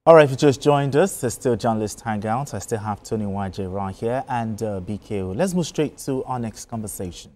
All right, if you just joined us, there's still Journalist Hangout. I still have Tony YJ right here and BKO. Let's move straight to our next conversation.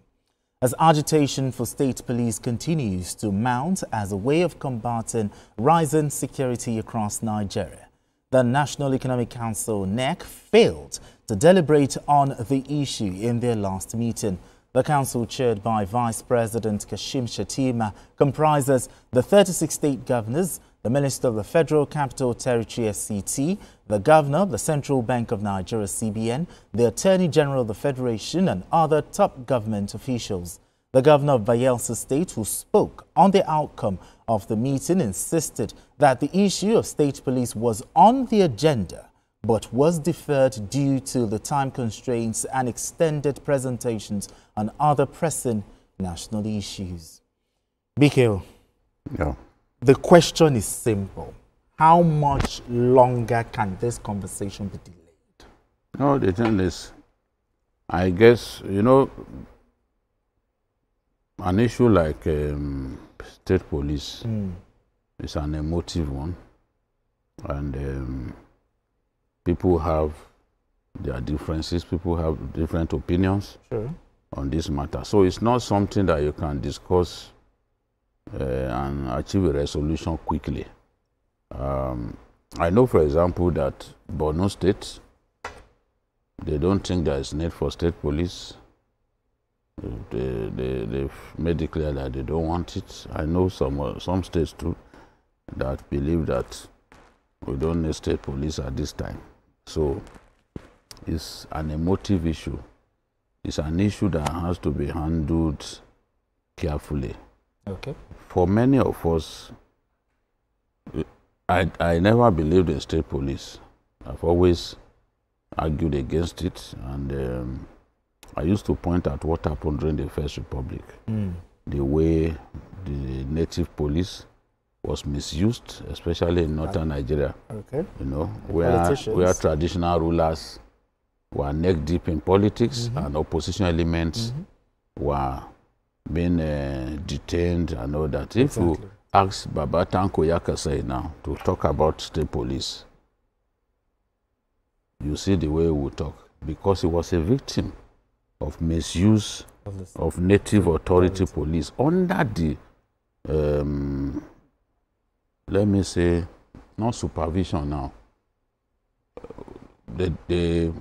As agitation for state police continues to mount as a way of combating rising security across Nigeria, the National Economic Council, NEC, failed to deliberate on the issue in their last meeting. The council, chaired by Vice President Kashim Shettima, comprises the 36 state governors, the Minister of the Federal Capital Territory (FCT), the Governor of the Central Bank of Nigeria (CBN), the Attorney General of the Federation, and other top government officials. The Governor of Bayelsa State, who spoke on the outcome of the meeting, insisted that the issue of state police was on the agenda but was deferred due to the time constraints and extended presentations on other pressing national issues. BKO. Yeah. The question is simple. How much longer can this conversation be delayed? No, the thing is, I guess, you know, an issue like state police is an emotive one. And people have their differences. People have different opinions on this matter. So it's not something that you can discuss and achieve a resolution quickly. I know, for example, that Borno State, they don't think there is need for state police. They've made it clear that they don't want it. I know some states too that believe that we don't need state police at this time. So it's an emotive issue. It's an issue that has to be handled carefully. Okay. For many of us, I never believed in state police. I've always argued against it, and I used to point out what happened during the First Republic. The way the native police was misused, especially in northern Nigeria. Okay. You know, where traditional rulers were neck deep in politics and opposition elements were being detained and all that. If you ask Baba Tanko Yakasai now to talk about state police, you see the way he would talk, because he was a victim of misuse of native authority police under the, let me say, not supervision now. They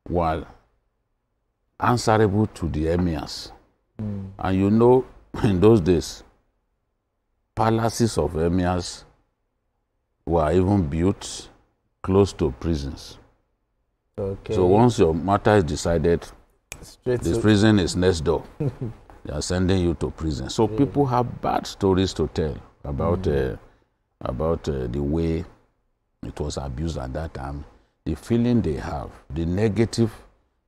were answerable to the emirs. And you know, in those days, palaces of emirs were even built close to prisons. Okay. So once your matter is decided, this prison is next door. They are sending you to prison. So people have bad stories to tell about the way it was abused at that time, the feeling they have, the negative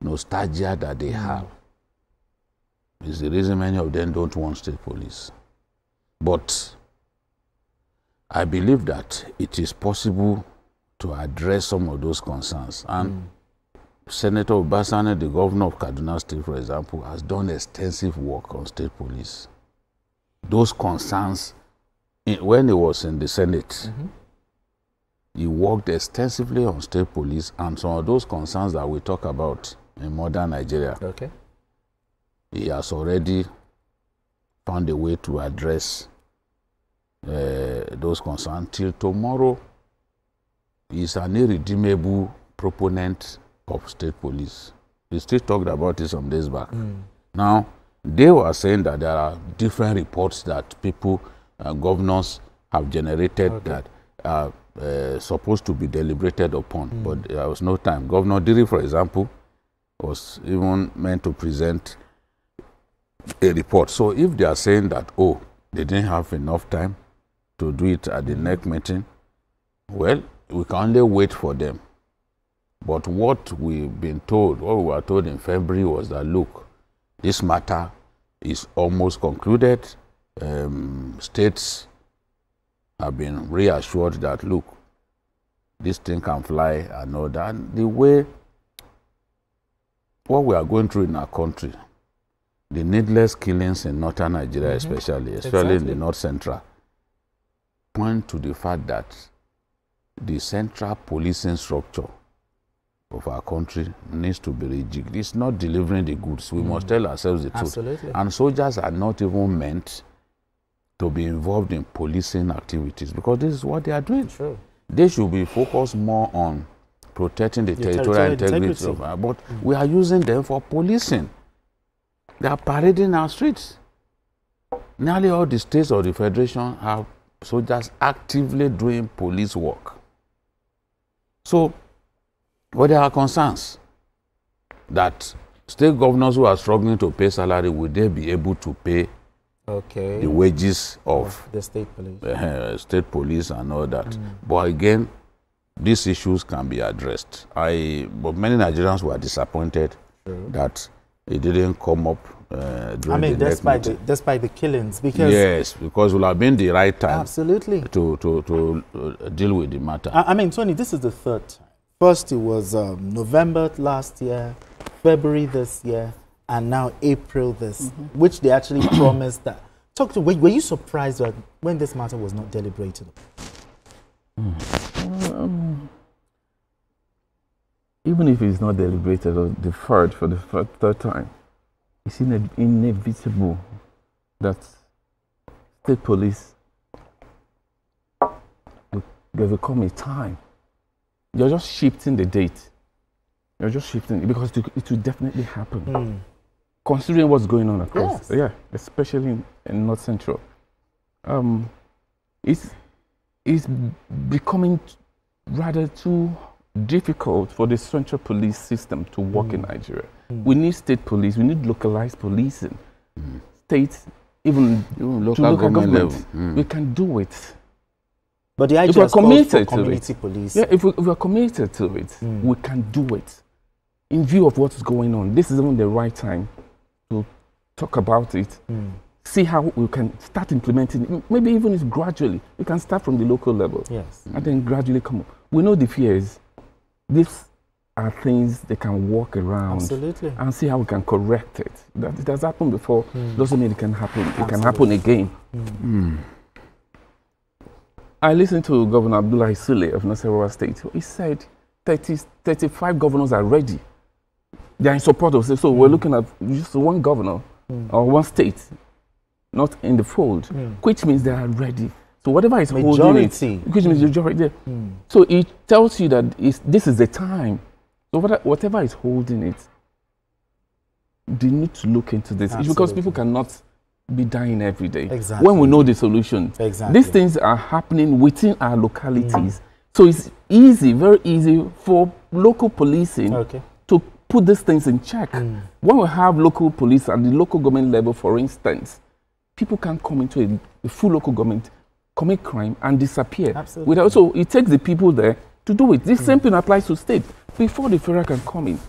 nostalgia that they have, is the reason many of them don't want state police. But I believe that it is possible to address some of those concerns. And Senator Obasani, the governor of Kaduna State, for example, has done extensive work on state police. Those concerns, when he was in the Senate, he worked extensively on state police, and some of those concerns that we talk about in modern Nigeria, he has already found a way to address those concerns. Till tomorrow, he is an irredeemable proponent of state police. He still talked about it some days back. Now, they were saying that there are different reports that people, governors have generated that are supposed to be deliberated upon, but there was no time. Governor Diri, for example, was even meant to present a report. So if they are saying that, oh, they didn't have enough time to do it at the NEC meeting, well, we can only wait for them. But what we've been told, what we were told in February was that, look, this matter is almost concluded. States have been reassured that, look, this thing can fly and all that. And the way, what we are going through in our country, the needless killings in northern Nigeria especially in the north central, point to the fact that the central policing structure of our country needs to be rejigged. It's not delivering the goods. We must tell ourselves the truth. Absolutely. And soldiers are not even meant to be involved in policing activities because this is what they are doing. True. They should be focused more on protecting the territorial integrity of our, but we are using them for policing. They are parading our streets. Nearly all the states of the Federation have soldiers actively doing police work. So, what there are concerns that state governors who are struggling to pay salary, will they be able to pay the wages of the state police and all that? But again, these issues can be addressed. But many Nigerians were disappointed that it didn't come up during the NEC meeting. Despite the killings, because yes, because it will have been the right time absolutely to deal with the matter. I mean, Tony, this is the third time. First, it was November last year, February this year, and now April this, which they actually promised that. Were you surprised when this matter was not deliberated? Even if it's not deliberated or deferred for the third time, it's inevitable that state police, there will come a time. You're just shifting the date. You're just shifting because it will definitely happen. Considering what's going on across, especially in North Central, it's becoming rather too difficult for the central police system to work in Nigeria. We need state police. We need localized policing. States, even local government level. We can do it. But the idea is committed to community police. Yeah, if we are committed to it, we can do it. In view of what's going on, this is even the right time to talk about it. See how we can start implementing it. Maybe even if gradually. We can start from the local level. Yes. And then gradually come up. We know the fears. These are things they can walk around. Absolutely. And see how we can correct it. That it has happened before doesn't mean it can happen. It can happen again. I listened to Governor Abdullahi Sule of Nasarawa State. He said 35 governors are ready. They are in support of it. So we're looking at just one governor or one state not in the fold, which means they are ready. So whatever is holding it, which means majority. So it tells you that this is the time. So whatever is holding it, they need to look into this. It's because people cannot be dying every day. Exactly. When we know the solution. Exactly. These things are happening within our localities. So it's easy, very easy for local policing to put these things in check. When we have local police at the local government level, for instance, people can come into a full local government, commit crime and disappear. Absolutely. So it takes the people there to do it. This same thing applies to state. Before the federal can come in,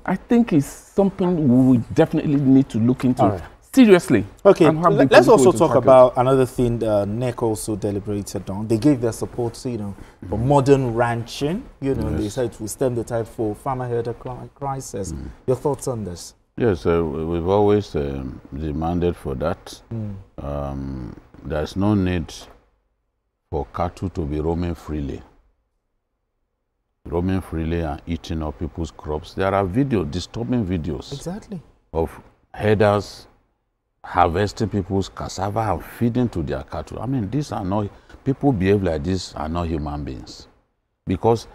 I think it's something we definitely need to look into. Seriously. Okay, let's also talk about another thing NEC also deliberated on. They gave their support, for modern ranching. They said it will stem the tide for farmer herder crisis. Your thoughts on this? Yes, we've always demanded for that. There's no need for cattle to be roaming freely and eating up people's crops. There are disturbing videos of herders harvesting people's cassava and feeding to their cattle. I mean, these are not, people behave like this are not human beings. Because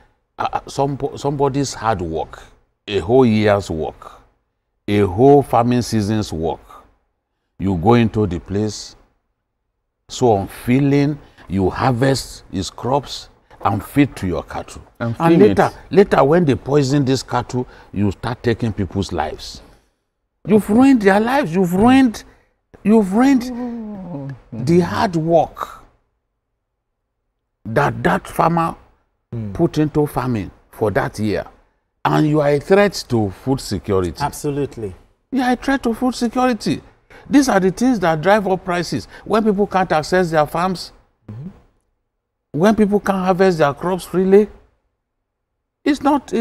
somebody's hard work, a whole year's work, a whole farming season's work, you go into the place, so unfeeling, you harvest his crops and feed to your cattle. And later when they poison this cattle, you start taking people's lives. You've ruined their lives. You've ruined the hard work that farmer put into farming for that year. And you are a threat to food security. Absolutely. You are a threat to food security. These are the things that drive up prices. When people can't access their farms, when people can't harvest their crops freely, it's not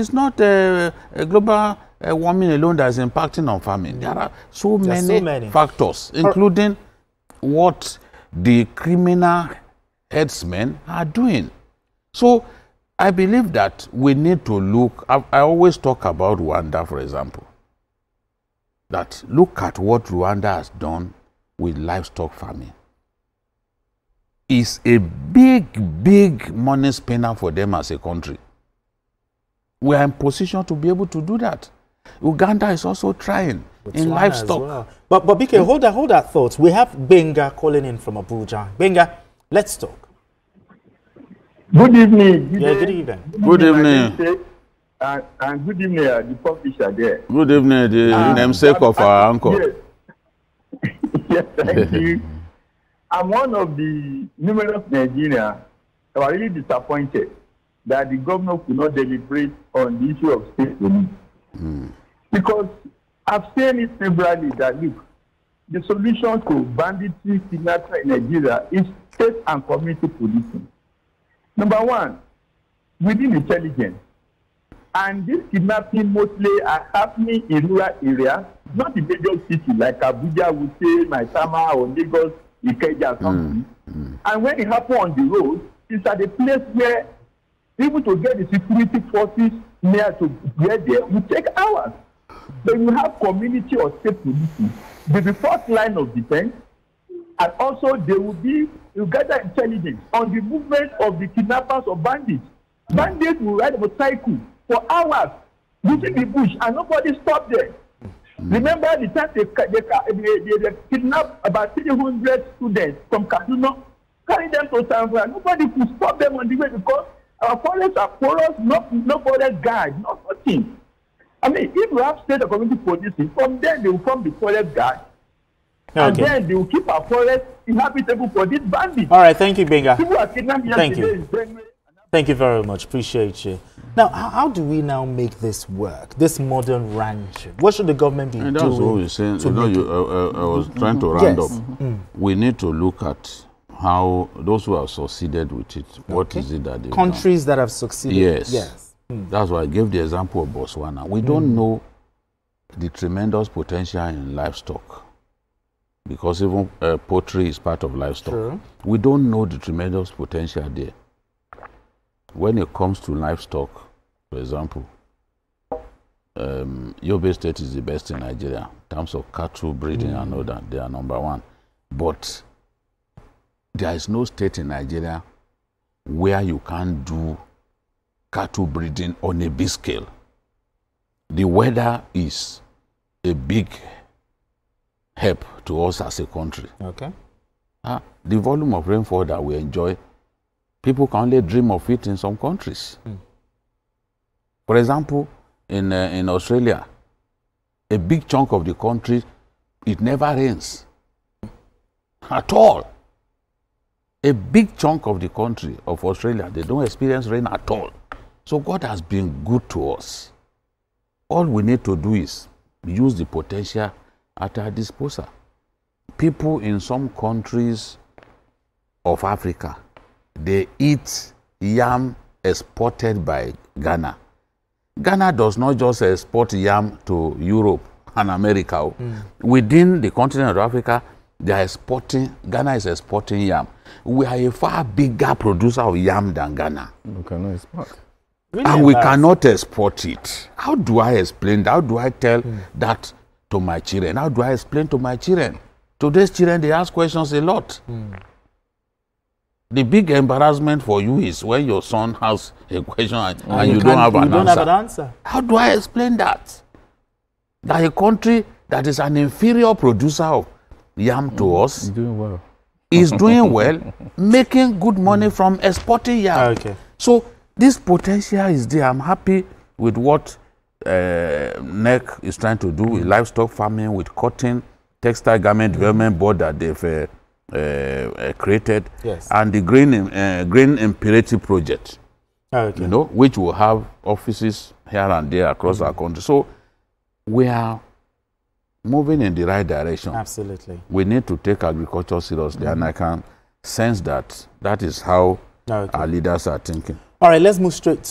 a global warming alone that is impacting on farming. There are so many factors, including what the criminal herdsmen are doing. So I believe that we need to look, I always talk about Rwanda, for example, that look at what Rwanda has done with livestock farming. It's a big money spinner for them as a country. We are in position to be able to do that. Uganda is also trying in livestock. Well. But BK, hold that thought. We have Benga calling in from Abuja. Benga, let's talk. Good evening. Good evening. Good evening. And good evening, the publisher there. Good evening, the namesake of our uncle. Yes, yes, thank you. I'm one of the numerous Nigerians who are really disappointed that the governor could not deliberate on the issue of state police. Because I've seen it severally that, look, the solution to banditry, kidnapping in Nigeria is state and community policing. Number one, within intelligence. And this kidnapping mostly are happening in rural areas, not in major cities like Abuja, Wuse, Maitama, or Lagos, Ikeja, something. And when it happens on the road, it's at a place where even to get the security forces near to get there will take hours. Then you have community or state policing, the first line of defense, and also there will be, you gather intelligence on the movement of the kidnappers or bandits. Bandits will ride a motorcycle for hours within the bush and nobody stopped them. Remember the time they kidnapped about 300 students from Kaduna, carry them to Sanfra. Nobody could stop them on the way because our forests are porous, no forest guard, nothing. I mean, if you have state or community policing, from there they will form the forest guard. Okay. And then they will keep our forest inhabitable for these bandits. All right, thank you, Benga. People are kidnapped yesterday. Thank you very much. Appreciate you. Now, how do we now make this work? This modern ranching. What should the government be doing? That's what we're saying. You know, I was trying to round up. We need to look at how those who have succeeded with it. What is it that they've countries done? that have succeeded. Yes. That's why I gave the example of Botswana. We don't know the tremendous potential in livestock, because even poultry is part of livestock. True. We don't know the tremendous potential there. When it comes to livestock, for example, Yobe State is the best in Nigeria in terms of cattle breeding and all that. They are number one. But there is no state in Nigeria where you can do cattle breeding on a big scale. The weather is a big help to us as a country. Okay. The volume of rainfall that we enjoy, people can only dream of it in some countries. For example, in Australia, a big chunk of the country, it never rains at all. A big chunk of the country of Australia, they don't experience rain at all. So God has been good to us. All we need to do is use the potential at our disposal. People in some countries of Africa, they eat yam exported by Ghana. Ghana does not just export yam to Europe and America. Within the continent of Africa, they are exporting, Ghana is exporting yam. We are a far bigger producer of yam than Ghana. We cannot export. Really and we cannot export it. How do I explain that? How do I tell that to my children? How do I explain to my children? Today's children, they ask questions a lot. The big embarrassment for you is when your son has a question and you don't have an answer. How do I explain that? That a country that is an inferior producer of yam to us doing well. is doing well, making good money from exporting yam. Okay. So this potential is there. I'm happy with what NEC is trying to do with livestock farming, with cotton, textile garment development board that they've created, and the green imperative project, you know, which will have offices here and there across our country. So we are moving in the right direction. Absolutely. We need to take agriculture seriously, and I can sense that that is how our leaders are thinking. All right, let's move straight to